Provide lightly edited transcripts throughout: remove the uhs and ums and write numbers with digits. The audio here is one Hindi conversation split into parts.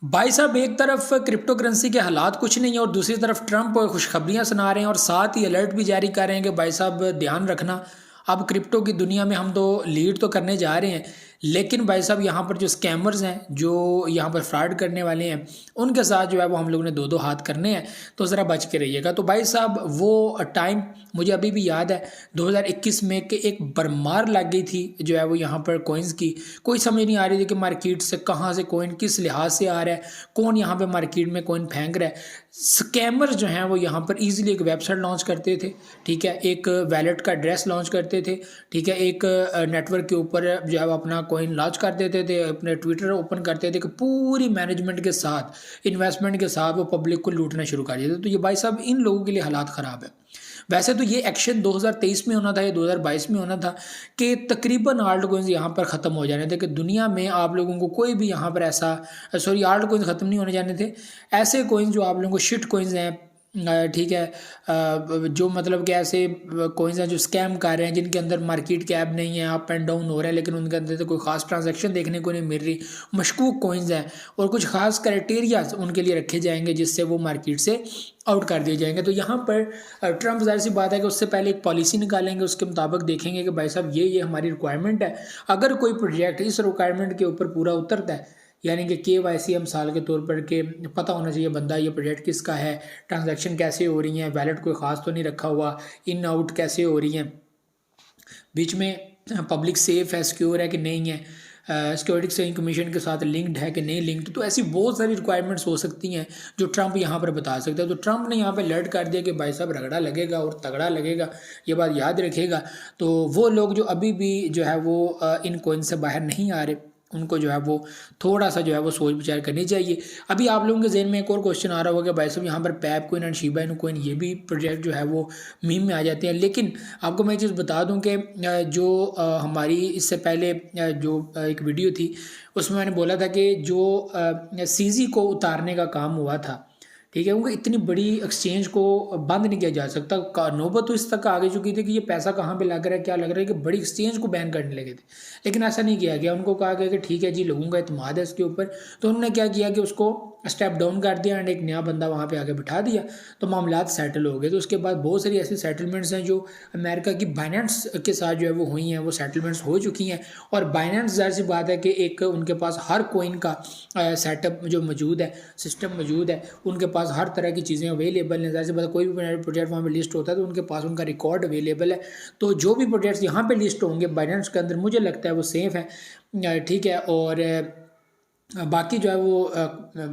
भाई साहब, एक तरफ क्रिप्टो करेंसी के हालात कुछ नहीं है और दूसरी तरफ ट्रंप खुशखबरियां सुना रहे हैं और साथ ही अलर्ट भी जारी कर रहे हैं कि भाई साहब ध्यान रखना। अब क्रिप्टो की दुनिया में हम तो लीड तो करने जा रहे हैं, लेकिन भाई साहब यहाँ पर जो स्कैमर्स हैं, जो यहाँ पर फ्रॉड करने वाले हैं, उनके साथ जो है वो हम लोग ने दो दो हाथ करने हैं। तो ज़रा बच के रहिएगा। तो भाई साहब वो टाइम मुझे अभी भी याद है, 2021 में कि एक भरमार लग गई थी जो है वो यहाँ पर कोइंस की। कोई समझ नहीं आ रही थी कि मार्केट से कहाँ से कोइन किस लिहाज से आ रहा है, कौन यहाँ पे मार्केट में कोइन फेंक रहा है। स्कैमर जो हैं वो यहाँ पर इजीली एक वेबसाइट लॉन्च करते थे, ठीक है, एक वैलेट का एड्रेस लॉन्च करते थे, ठीक है, एक नेटवर्क के ऊपर जो है वो अपना कोइन लॉन्च कर देते थे, अपने ट्विटर ओपन करते थे कि पूरी मैनेजमेंट के साथ, इन्वेस्टमेंट के साथ वो पब्लिक को लूटना शुरू कर देते। तो ये भाई साहब इन लोगों के लिए हालात ख़राब है। वैसे तो ये एक्शन 2023 में होना था या 2022 में होना था कि तकरीबन आल्ट कोइंस यहाँ पर ख़त्म हो जाने थे, कि दुनिया में आप लोगों को कोई भी यहाँ पर ऐसा, सॉरी, आल्ट कोइंस ख़त्म नहीं होने जाने थे। ऐसे कोइंस जो आप लोगों को शिट कोइंस हैं, ठीक है, जो मतलब कि ऐसे कोइंस हैं जो स्कैम कर रहे हैं, जिनके अंदर मार्केट कैप नहीं है, अप एंड डाउन हो रहा है, लेकिन उनके अंदर तो कोई ख़ास ट्रांजैक्शन देखने को नहीं मिल रही, मशकूक कोइंस हैं, और कुछ खास क्राइटेरिया उनके लिए रखे जाएंगे जिससे वो मार्केट से आउट कर दिए जाएंगे। तो यहाँ पर ट्रंप, जाहिर सी बात है कि उससे पहले एक पॉलिसी निकालेंगे, उसके मुताबिक देखेंगे कि भाई साहब ये हमारी रिक्वायरमेंट है। अगर कोई प्रोजेक्ट इस रिक्वायरमेंट के ऊपर पूरा उतरता है, यानी कि KYC मिसाल के तौर पर के पता होना चाहिए बंदा ये प्रोजेक्ट किसका है, ट्रांजैक्शन कैसे हो रही हैं, वैलेट कोई ख़ास तो नहीं रखा हुआ, इन आउट कैसे हो रही हैं, बीच में पब्लिक सेफ है, सिक्योर है कि नहीं है, सिक्योरिटी एक्सचेंज कमीशन के साथ लिंक्ड है कि नहीं लिंक्ड। तो ऐसी बहुत सारी रिक्वायरमेंट्स हो सकती हैं जो ट्रंप यहाँ पर बता सकता है। तो ट्रंप ने यहाँ पे अलर्ट कर दिया कि भाई साहब रगड़ा लगेगा और तगड़ा लगेगा, ये बात याद रखिएगा। तो वो लोग जो अभी भी जो है वो इन कोइन से बाहर नहीं आ रहे, उनको जो है वो थोड़ा सा जो है वो सोच विचार करनी चाहिए। अभी आप लोगों के जहन में एक और क्वेश्चन आ रहा होगा, भाई साहब यहाँ पर Pepe coin and Shiba Inu coin ये भी प्रोजेक्ट जो है वो मीम में आ जाते हैं। लेकिन आपको मैं चीज़ बता दूं कि जो हमारी इससे पहले जो एक वीडियो थी उसमें मैंने बोला था कि जो CZ को उतारने का काम हुआ था, ठीक है, क्योंकि इतनी बड़ी एक्सचेंज को बंद नहीं किया जा सकता। नौबत तो इस तक आगे चुकी थी कि ये पैसा कहाँ पे लग रहा है, क्या लग रहा है, कि बड़ी एक्सचेंज को बैन करने लगे थे, लेकिन ऐसा नहीं किया गया। उनको कहा गया कि ठीक है जी, लोगों का इत्मीनान है इसके ऊपर। तो उन्होंने क्या किया कि उसको स्टेप डाउन कर दिया एंड एक नया बंदा वहाँ पे आके बिठा दिया, तो मामला सेटल हो गए। तो उसके बाद बहुत सारी ऐसी सेटलमेंट्स हैं जो अमेरिका की बाइनेंस के साथ जो है वो हुई हैं, वो सेटलमेंट्स हो चुकी हैं। और बाइनेंस, जाहिर सी बात है कि एक उनके पास हर कोइन का सेटअप जो मौजूद है, सिस्टम मौजूद है, उनके पास हर तरह की चीज़ें अवेलेबल हैं। जैसे पता कोई भी प्रोजेक्ट वहाँ पे लिस्ट होता है तो उनके पास उनका रिकॉर्ड अवेलेबल है। तो जो भी प्रोजेक्ट्स यहाँ पे लिस्ट होंगे बाइनेंस के अंदर, मुझे लगता है वो सेफ़ है, ठीक है। और बाकी जो है वो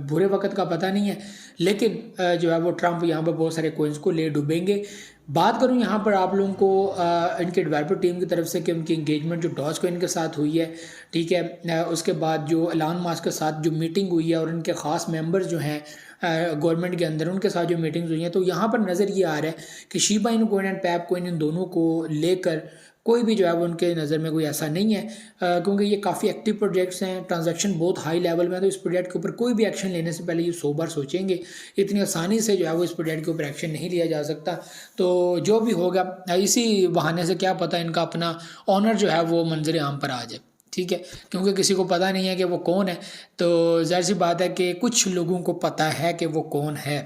बुरे वक्त का पता नहीं है, लेकिन जो है वो ट्रंप यहाँ पर बहुत सारे कोइंस को ले डूबेंगे। बात करूँ यहाँ पर आप लोगों को इनके डेवलपर टीम की तरफ से कि उनकी इंगेजमेंट जो डॉज कोइन के साथ हुई है, ठीक है, उसके बाद जो एलन मस्क के साथ जो मीटिंग हुई है और उनके ख़ास मेंबर्स जो हैं गवर्नमेंट के अंदर, उनके साथ जो मीटिंग्स हुई हैं, तो यहाँ पर नज़र ये आ रहा है कि Shiba Inu coin and Pepe coin इन दोनों को लेकर कोई भी जो है वो उनके नज़र में कोई ऐसा नहीं है, क्योंकि ये काफ़ी एक्टिव प्रोजेक्ट्स हैं, ट्रांजैक्शन बहुत हाई लेवल में है। तो इस प्रोजेक्ट के ऊपर कोई भी एक्शन लेने से पहले ये 100 बार सोचेंगे। इतनी आसानी से जो है वो इस प्रोजेक्ट के ऊपर एक्शन नहीं लिया जा सकता। तो जो भी होगा, इसी बहाने से क्या पता इनका अपना ऑनर जो है वो मंजर आम पर आ जाए, ठीक है, क्योंकि किसी को पता नहीं है कि वो कौन है। तो जाहिर सी बात है कि कुछ लोगों को पता है कि वो कौन है,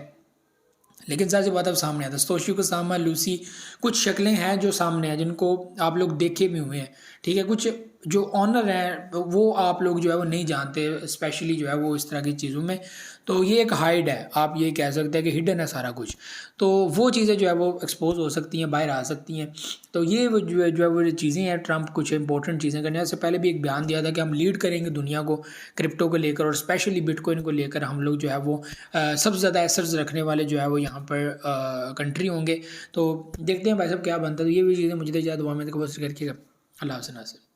लेकिन सारी बात अब सामने आता है। तोशी को सामा, लूसी, कुछ शक्लें हैं जो सामने हैं, जिनको आप लोग देखे भी हुए हैं, ठीक है। कुछ जो ऑनर हैं वो आप लोग जो है वो नहीं जानते, स्पेशली जो है वो इस तरह की चीज़ों में। तो ये एक हाइड है, आप ये कह सकते हैं कि हिडन है सारा कुछ। तो वो चीज़ें जो है वो एक्सपोज हो सकती हैं, बाहर आ सकती हैं। तो ये जो है वो चीज़ें हैं, ट्रंप कुछ इंपॉर्टेंट चीज़ें करने से पहले भी एक बयान दिया था कि हम लीड करेंगे दुनिया को क्रिप्टो को लेकर, और स्पेशली बिटकॉइन को लेकर हम लोग जो है वो सबसे ज़्यादा एसेट्स रखने वाले जो है वो यहाँ पर कंट्री होंगे। तो देखते हैं भाई साहब क्या बनता है। तो ये भी चीज़ें मुझे तो याद हुआ, मैं तो बस करके अल्लाह हाफ़िज़।